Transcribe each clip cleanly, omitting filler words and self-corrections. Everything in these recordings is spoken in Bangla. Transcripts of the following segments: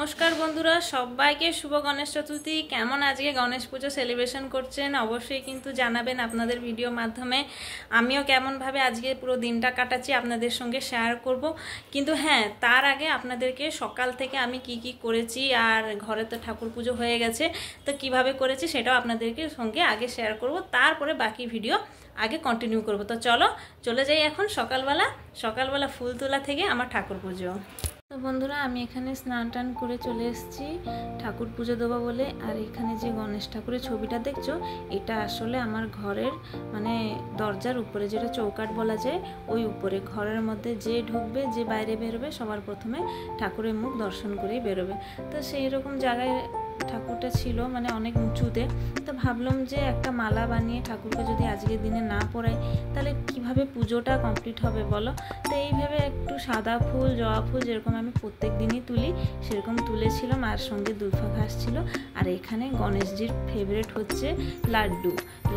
নমস্কার বন্ধুরা, সবাইকে শুভ গণেশ চতুর্থী। কেমন আজকে গণেশ পুজো সেলিব্রেশন করছেন অবশ্যই কিন্তু জানাবেন আপনাদের ভিডিওর মাধ্যমে। আমিও কেমনভাবে আজকে পুরো দিনটা কাটাচ্ছি আপনাদের সঙ্গে শেয়ার করব। কিন্তু হ্যাঁ, তার আগে আপনাদেরকে সকাল থেকে আমি কি করেছি, আর ঘরে তো ঠাকুর পুজো হয়ে গেছে, তো কিভাবে করেছি সেটাও আপনাদেরকে সঙ্গে আগে শেয়ার করব, তারপরে বাকি ভিডিও আগে কন্টিনিউ করব। তো চলে যাই এখন সকালবেলা ফুল তোলা থেকে আমার ঠাকুর পুজো। তো বন্ধুরা, আমি এখানে স্নান টান করে চলে এসেছি ঠাকুর পুজো দেবো বলে। আর এখানে যে গণেশ ঠাকুরের ছবিটা দেখছো, এটা আসলে আমার ঘরের মানে দরজার উপরে, যেটা চৌকাঠ বলা যায়, ওই উপরে ঘরের মধ্যে যে ঢুকবে, যে বাইরে বেরোবে, সবার প্রথমে ঠাকুরের মুখ দর্শন করেই বেরোবে। তো সেই রকম জায়গায় ঠাকুরটা ছিল, মানে অনেক উঁচুতে। তো ভাবলাম যে একটা মালা বানিয়ে ঠাকুরকে যদি আজকের দিনে না পরাই, তাহলে কিভাবে পুজোটা কমপ্লিট হবে বলো। তো এইভাবে একটু সাদা ফুল, জবা ফুল যেরকম আমি প্রত্যেক দিনই তুলি, সেরকম তুলেছিলাম, আর সঙ্গে দুর্ফা ঘাস ছিল। আর এখানে গণেশজির ফেভারিট হচ্ছে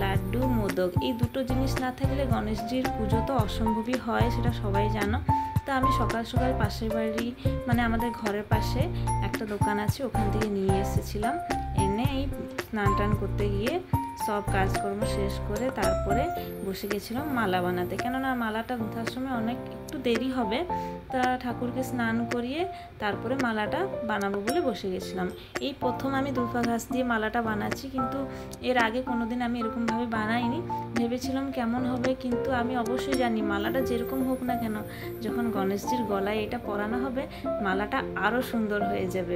লাড্ডু মোদক। এই দুটো জিনিস না থাকলে গণেশজির পুজো তো অসম্ভবই হয়, সেটা সবাই জানো। তো আমি সকাল পাশের বাড়ি, মানে আমাদের ঘরের পাশে একটা দোকান আছে, ওখান থেকে নিয়ে এসেছিলাম। এনে এই স্নান টান করতে গিয়ে সব কাজকর্ম শেষ করে তারপরে বসে গেছিলাম মালা বানাতে, কেননা মালাটা গুঁথার সময় অনেক একটু দেরি হবে। তা ঠাকুরকে স্নান করিয়ে তারপরে মালাটা বানাবো বলে বসে গেছিলাম। এই প্রথম আমি দুর্ফা ঘাস দিয়ে মালাটা বানাচ্ছি, কিন্তু এর আগে কোনোদিন আমি এরকমভাবে বানাইনি। ভেবেছিলাম কেমন হবে, কিন্তু আমি অবশ্যই জানি মালাটা যেরকম হোক না কেন, যখন গণেশজির গলায় এটা পরানো হবে, মালাটা আরও সুন্দর হয়ে যাবে।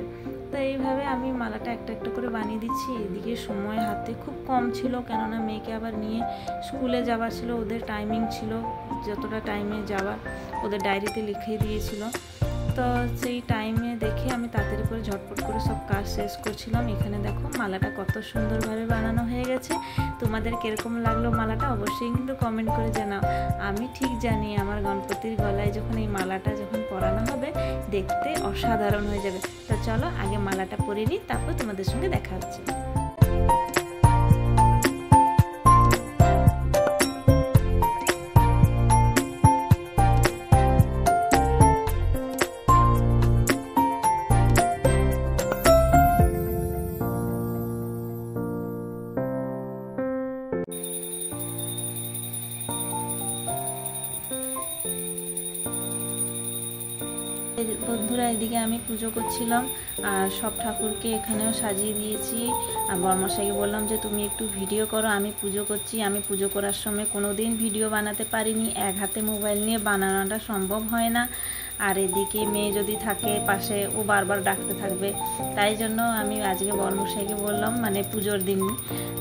তো এইভাবে আমি মালাটা একটা একটা করে বানিয়ে দিচ্ছি। এদিকে সময় হাতে খুব কম ছিল, কেননা মেয়েকে আবার নিয়ে স্কুলে যাওয়ার ছিল, ওদের টাইমিং ছিল, যতটা টাইমে যাওয়ার ওদের ডায়েরিতে লিখে দিয়েছিল। তো সেই টাইমে দেখে আমি তাড়াতাড়ি করে ঝটপট করে সব কাজ শেষ করছিলাম। এখানে দেখো মালাটা কত সুন্দরভাবে বানানো হয়ে গেছে। তোমাদের কীরকম লাগলো মালাটা অবশ্যই কিন্তু কমেন্ট করে জানাও। আমি ঠিক জানি আমার গণপতির গলায় যখন এই মালাটা যখন পরানো হবে, দেখতে অসাধারণ হয়ে যাবে। তো চলো আগে মালাটা পরিয়ে নিই, তারপর তোমাদের সঙ্গে দেখা হচ্ছে। বন্ধুরা, এদিকে আমি পুজো করছিলাম, আর সব ঠাকুরকে এখানেও সাজিয়ে দিয়েছি। আর বর্মশাইকে বললাম যে তুমি একটু ভিডিও করো, আমি পুজো করছি। আমি পুজো করার সময় কোনো দিন ভিডিও বানাতে পারিনি, এক হাতে মোবাইল নিয়ে বানানোটা সম্ভব হয় না। আর এদিকে মেয়ে যদি থাকে পাশে, ও বারবার ডাকতে থাকবে। তাই জন্য আমি আজকে বর্মশাইকে বললাম, মানে পুজোর দিন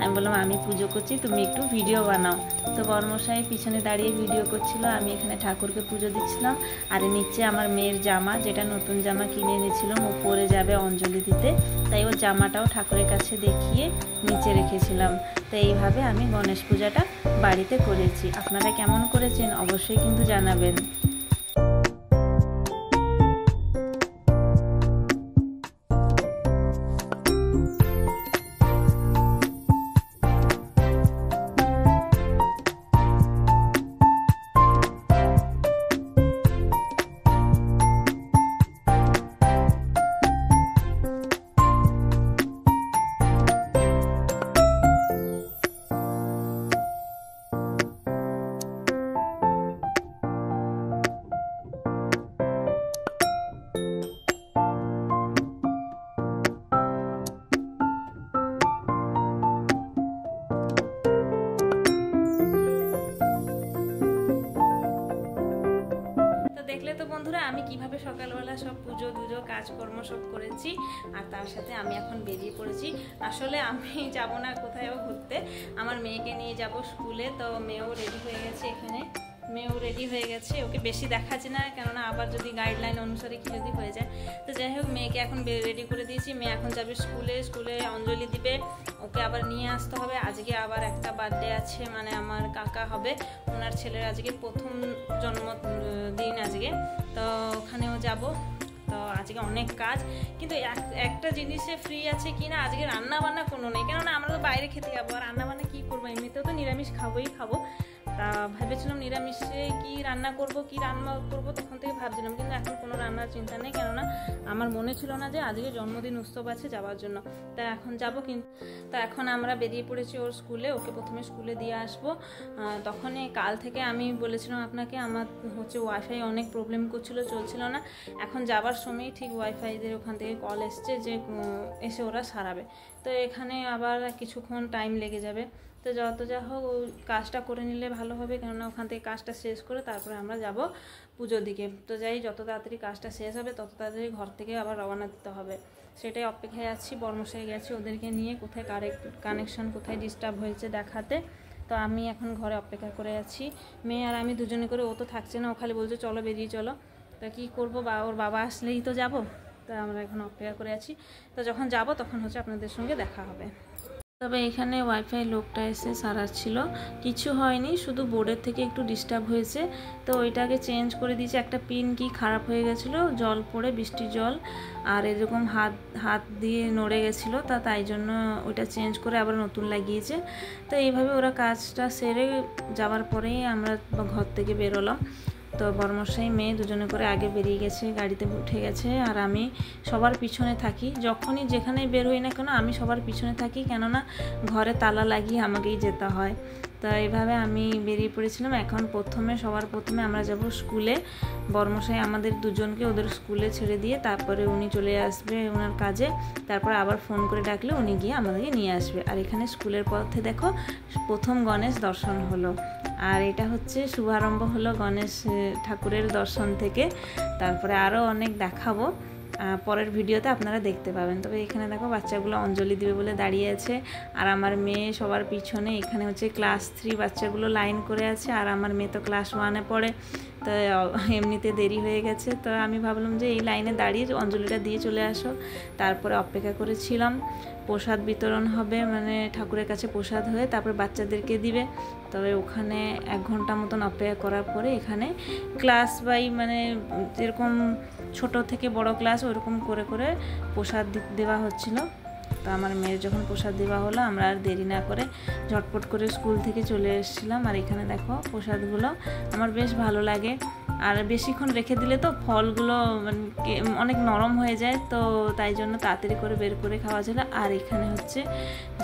আমি বললাম আমি পুজো করছি, তুমি একটু ভিডিও বানাও। তো বর্মশাই পিছনে দাঁড়িয়ে ভিডিও করছিল, আমি এখানে ঠাকুরকে পুজো দিচ্ছিলাম। আর নিচে আমার মেয়ের জামা, যেটা নতুন জামা কিনে এনেছিলাম, ও পরে যাবে অঞ্জলি দিতে, তাই ওর জামাটাও ঠাকুরের কাছে দেখিয়ে নিচে রেখেছিলাম। তো এইভাবে আমি গণেশ পূজাটা বাড়িতে করেছি। আপনারা কেমন করেছেন অবশ্যই কিন্তু জানাবেন। দেখলে তো বন্ধুরা, আমি কিভাবে সকালবেলা সব পুজো কাজকর্ম সব করেছি। আর তার সাথে আমি এখন বেরিয়ে পড়েছি। আসলে আমি যাব না কোথাও ঘুরতে, আমার মেয়েকে নিয়ে যাব স্কুলে। তো মেয়েও রেডি হয়ে গেছে, এখানে মেয়েও রেডি হয়ে গেছে। ওকে বেশি দেখাচ্ছে না, কেননা আবার যদি গাইডলাইন অনুসারে কি যদি হয়ে যায়। তো যাই হোক, মেয়েকে এখন রেডি করে দিয়েছি। মেয়ে এখন যাবে স্কুলে অঞ্জলি দিবে, ওকে আবার নিয়ে আসতে হবে। আজকে আবার একটা বার্থডে আছে, মানে আমার কাকা হবে, ওনার ছেলের আজকে প্রথম জন্মদিন আজকে। তো ওখানেও যাব। তো আজকে অনেক কাজ, কিন্তু একটা জিনিসে ফ্রি আছে কিনা, আজকে রান্না বান্না কোনো নেই, কেননা আমরা তো বাইরে খেতে যাবো। আর রান্না বান্না কী করবো, এমনিতেও তো নিরামিষ খাবো। তা ভেবেছিলাম নিরামিষে কি রান্না করব তখন থেকে ভাবছিলাম, কিন্তু এখন কোনো রান্নার চিন্তা নেই, কেননা আমার মনে ছিল না যে আজকে জন্মদিন উৎসব আছে যাওয়ার জন্য। তা এখন যাব, কিন্তু তা এখন আমরা বেরিয়ে পড়েছি ওর স্কুলে, ওকে প্রথমে স্কুলে দিয়ে আসবো। তখনই কাল থেকে আমি বলেছিলাম আপনাকে, আমার হচ্ছে ওয়াইফাই অনেক প্রবলেম করছিল, চলছিল না। এখন যাবার সময় ঠিক ওয়াইফাইদের ওখান থেকে কল এসছে যে এসে ওরা সারাবে। তো এখানে আবার কিছুক্ষণ টাইম লেগে যাবে। তো যত যা হোক ওই কাজটা করে নিলে ভালো হবে, কেননা ওখান থেকে কাজটা শেষ করে তারপরে আমরা যাব পুজোর দিকে। তো যাই, যত তাড়াতাড়ি কাজটা শেষ হবে তত তাড়াতাড়ি ঘর থেকে আবার রওনা দিতে হবে, সেটাই অপেক্ষায় আছি। বর্মশাই গেছি ওদেরকে নিয়ে, কোথায় কানেকশন কোথায় ডিস্টার্ব হয়েছে দেখাতে। তো আমি এখন ঘরে অপেক্ষা করে আছি, মেয়ে আর আমি দুজনে করে। ও তো থাকছে না, ও খালি বলছে চলো বেরিয়ে চলো। তা কী করবো, ওর বাবা আসলেই তো যাব। তা আমরা এখন অপেক্ষা করে আছি। তো যখন যাব তখন হচ্ছে আপনাদের সঙ্গে দেখা হবে। তবে এখানে ওয়াইফাই লোকটা এসে সারাচ্ছিল, কিছু হয়নি, শুধু বোর্ডের থেকে একটু ডিস্টার্ব হয়েছে। তো ওইটাকে চেঞ্জ করে দিয়েছে, একটা পিন কি খারাপ হয়ে গেছিলো জল পড়ে, বৃষ্টির জল, আর এরকম হাত দিয়ে নড়ে গেছিলো, তাই জন্য ওইটা চেঞ্জ করে আবার নতুন লাগিয়েছে। তো এইভাবে ওরা কাজটা সেরে যাওয়ার পরেই আমরা ঘর থেকে বেরোলাম। তো বর্মশাই মেয়ে দুজনে করে আগে বেরিয়ে গেছে, গাড়িতে উঠে গেছে, আর আমি সবার পিছনে থাকি। যখনই যেখানে বের হই না কেন আমি সবার পিছনে থাকি, কেননা ঘরে তালা লাগিয়ে আমাকেই যেতে হয়। তো এইভাবে আমি বেরিয়ে পড়েছিলাম। এখন সবার প্রথমে আমরা যাব স্কুলে। বর্মশাই আমাদের দুজনকে ওদের স্কুলে ছেড়ে দিয়ে তারপরে উনি চলে আসবে ওনার কাজে, তারপরে আবার ফোন করে ডাকলে উনি গিয়ে আমাদেরকে নিয়ে আসবে। আর এখানে স্কুলের পথে দেখো প্রথম গণেশ দর্শন হলো, আর এটা হচ্ছে শুভারম্ভ হলো গণেশ ঠাকুরের দর্শন থেকে। তারপরে আরও অনেক দেখাবো, পরের ভিডিওতে আপনারা দেখতে পাবেন। তবে এখানে দেখো বাচ্চাগুলো অঞ্জলি দিবে বলে দাঁড়িয়ে আছে, আর আমার মেয়ে সবার পিছনে। এখানে হচ্ছে ক্লাস 3 বাচ্চাগুলো লাইন করে আছে, আর আমার মেয়ে তো ক্লাস 1-এ পড়ে। তো এমনিতে দেরি হয়ে গেছে, তো আমি ভাবলাম যে এই লাইনে দাঁড়িয়ে অঞ্জলিটা দিয়ে চলে আসো। তারপরে অপেক্ষা করেছিলাম, প্রসাদ বিতরণ হবে, মানে ঠাকুরের কাছে প্রসাদ হয়ে তারপর বাচ্চাদেরকে দিবে। তবে ওখানে 1 ঘন্টা মতন অপেক্ষা করার পরে এখানে ক্লাস বাই, মানে যেরকম ছোট থেকে বড় ক্লাস ওরকম করে করে প্রসাদ দেওয়া হচ্ছিল। তো আমার মেয়ের যখন প্রসাদ দেওয়া হলো, আমরা আর দেরি না করে ঝটপট করে স্কুল থেকে চলে এসেছিলাম। আর এখানে দেখো প্রসাদগুলো আমার বেশ ভালো লাগে, আর বেশিক্ষণ রেখে দিলে তো ফলগুলো অনেক নরম হয়ে যায়, তো তাই জন্য তাড়াতাড়ি করে বের করে খাওয়া যায়। আর এখানে হচ্ছে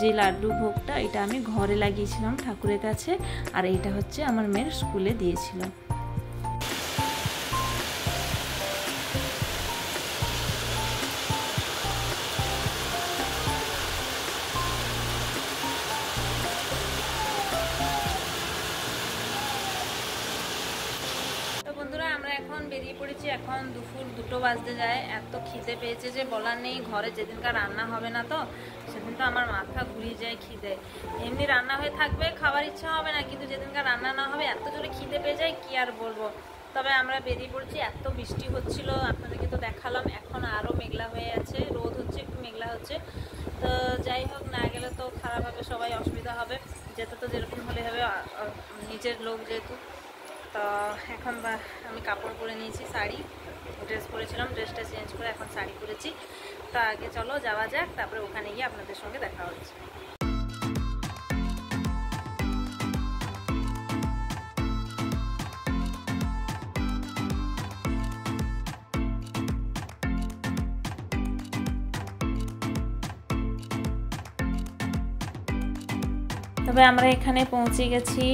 যে লাড্ডু ভোগটা, এটা আমি ঘরে লাগিয়েছিলাম ঠাকুরের কাছে, আর এইটা হচ্ছে আমার মেয়ের স্কুলে দিয়েছিল। এখন বেরিয়ে পড়েছি, এখন দুপুর 2টো বাজতে যায়। এত খিদে পেয়েছে যে বলার নেই। ঘরে যেদিনকার রান্না হবে না তো সেদিন তো আমার মাথা ঘুরিয়ে যায় খিদে। এমনি রান্না হয়ে থাকবে, খাবার ইচ্ছা হবে না, কিন্তু যেদিনকার রান্না না হবে এত জোরে খিদে পেয়ে যায়, কি আর বলবো। তবে আমরা বেরিয়ে পড়েছি, এত বৃষ্টি হচ্ছিল, আপনাদেরকে তো দেখালাম। এখন আরও মেঘলা হয়ে আছে, রোদ হচ্ছে, একটু মেঘলা হচ্ছে। তো যাই হোক, না গেলে তো খারাপ হবে, সবাই অসুবিধা হবে। যেতে তো যেরকম হলে হবে, নিজের লোক যেহেতু। তো এখন আমি কাপড় পরে নিয়েছি, শাড়ি ড্রেস পরেছিলাম, ড্রেসটা চেঞ্জ করে এখন শাড়ি পরেছি। তো আগে চলো যাওয়া যাক, তারপরে ওখানে গিয়ে আপনাদের সঙ্গে দেখা হচ্ছে। তবে আমরা এখানে পৌঁছে গেছি,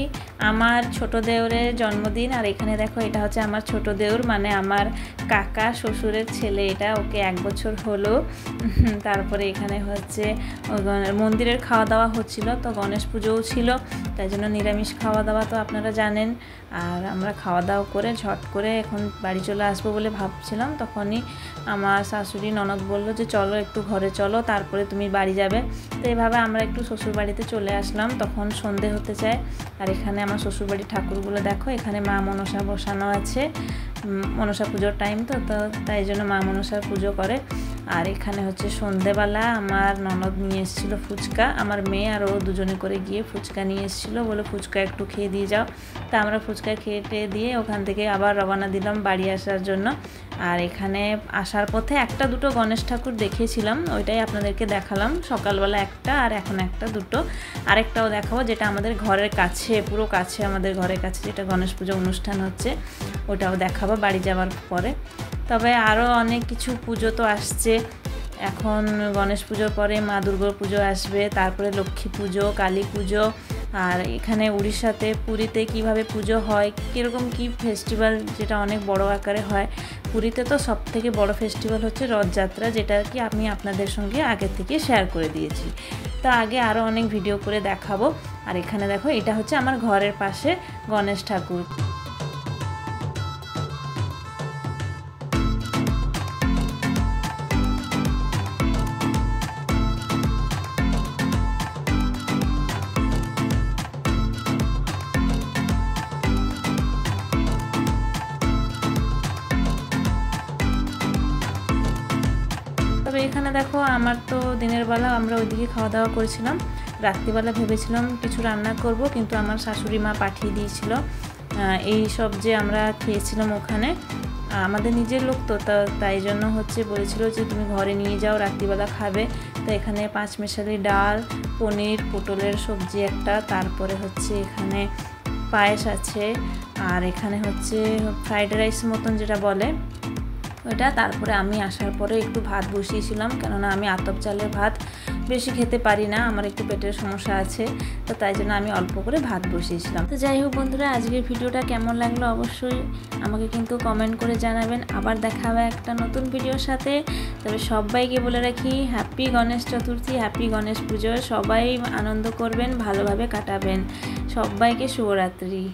আমার ছোট দেওরের জন্মদিন। আর এখানে দেখো এটা হচ্ছে আমার ছোট দেওর, মানে আমার কাকা শ্বশুরের ছেলে, এটা ওকে 1 বছর হলো। তারপরে এখানে হচ্ছে মন্দিরের খাওয়া দাওয়া হচ্ছিল, তো গণেশ পুজোও ছিল, তাই জন্য নিরামিষ খাওয়া দাওয়া তো আপনারা জানেন। আর আমরা খাওয়া দাওয়া করে ঝট করে এখন বাড়ি চলে আসবো বলে ভাবছিলাম, তখনই আমার শাশুড়ি ননদ বললো যে চলো একটু ঘরে চলো, তারপরে তুমি বাড়ি যাবে। তো এইভাবে আমরা একটু শ্বশুর বাড়িতে চলে আসলাম, তখন সন্ধে হতে চায়। আর এখানে আমার শ্বশুরবাড়ির ঠাকুরগুলো দেখো, এখানে মা মনসা বসানো আছে, মনসা পুজোর টাইম তো তাই জন্য মা মনসার পুজো করে। আর এখানে হচ্ছে সন্ধেবেলা আমার ননদ নিয়ে এসেছিলো ফুচকা, আমার মেয়ে আর ও দুজনে করে গিয়ে ফুচকা নিয়ে এসেছিলো, বলে ফুচকা একটু খেয়ে দিয়ে যাও। তা আমরা ফুচকা খেয়ে দিয়ে ওখান থেকে আবার রওনা দিলাম বাড়ি আসার জন্য। আর এখানে আসার পথে একটা দুটো গণেশ ঠাকুর দেখিয়েছিলাম, ওইটাই আপনাদেরকে দেখালাম। সকালবেলা একটা আর এখন একটা দুটো, আরেকটাও দেখাবো যেটা আমাদের ঘরের কাছে, পুরো কাছে আমাদের ঘরের কাছে যেটা গণেশ পুজো অনুষ্ঠান হচ্ছে, ওটাও দেখাবো বাড়ি যাওয়ার পরে। তবে আরও অনেক কিছু পুজো তো আসছে, এখন গণেশ পুজোর পরে মা দুর্গা পুজো আসবে, তারপরে লক্ষ্মী পুজো, কালী পুজো। আর এখানে উড়িষ্যাতে পুরীতে কিভাবে পুজো হয়, কীরকম কি ফেস্টিভ্যাল, যেটা অনেক বড় আকারে হয়। পুরীতে তো সব থেকে বড় ফেস্টিভ্যাল হচ্ছে রথযাত্রা, যেটা কি আমি আপনাদের সঙ্গে আগে থেকে শেয়ার করে দিয়েছি। তো আগে আরও অনেক ভিডিও করে দেখাবো। আর এখানে দেখো, এটা হচ্ছে আমার ঘরের পাশে গণেশ ঠাকুর। তবে এখানে দেখো, আমার তো দিনের বেলা আমরা ওইদিকে খাওয়া দাওয়া করেছিলাম, রাত্রিবেলা ভেবেছিলাম কিছু রান্না করব, কিন্তু আমার শাশুড়ি মা পাঠিয়ে দিয়েছিল এই সব যে আমরা খেয়েছিলাম ওখানে। আমাদের নিজের লোক তো, তাই জন্য হচ্ছে বলেছিল যে তুমি ঘরে নিয়ে যাও, রাত্রিবেলা খাবে। তো এখানে 5 মেশালি ডাল, পনির, পটলের সবজি একটা, তারপরে হচ্ছে এখানে পায়েস আছে, আর এখানে হচ্ছে ফ্রাইড রাইস মতন যেটা বলে ওইটা। তারপরে আমি আসার পরে একটু ভাত বসিয়েছিলাম, কেননা আমি আতপ চালের ভাত বেশি খেতে পারি না, আমার একটু পেটের সমস্যা আছে, তো তাই জন্য আমি অল্প করে ভাত বসিয়েছিলাম। তো যাই হোক বন্ধুরা, আজকের ভিডিওটা কেমন লাগলো অবশ্যই আমাকে কিন্তু কমেন্ট করে জানাবেন। আবার দেখা হবে একটা নতুন ভিডিওর সাথে। তবে সবাইকে বলে রাখি, হ্যাপি গণেশ চতুর্থী, হ্যাপি গণেশ পুজো। সবাই আনন্দ করবেন, ভালোভাবে কাটাবেন। সবাইকে শুভরাত্রি।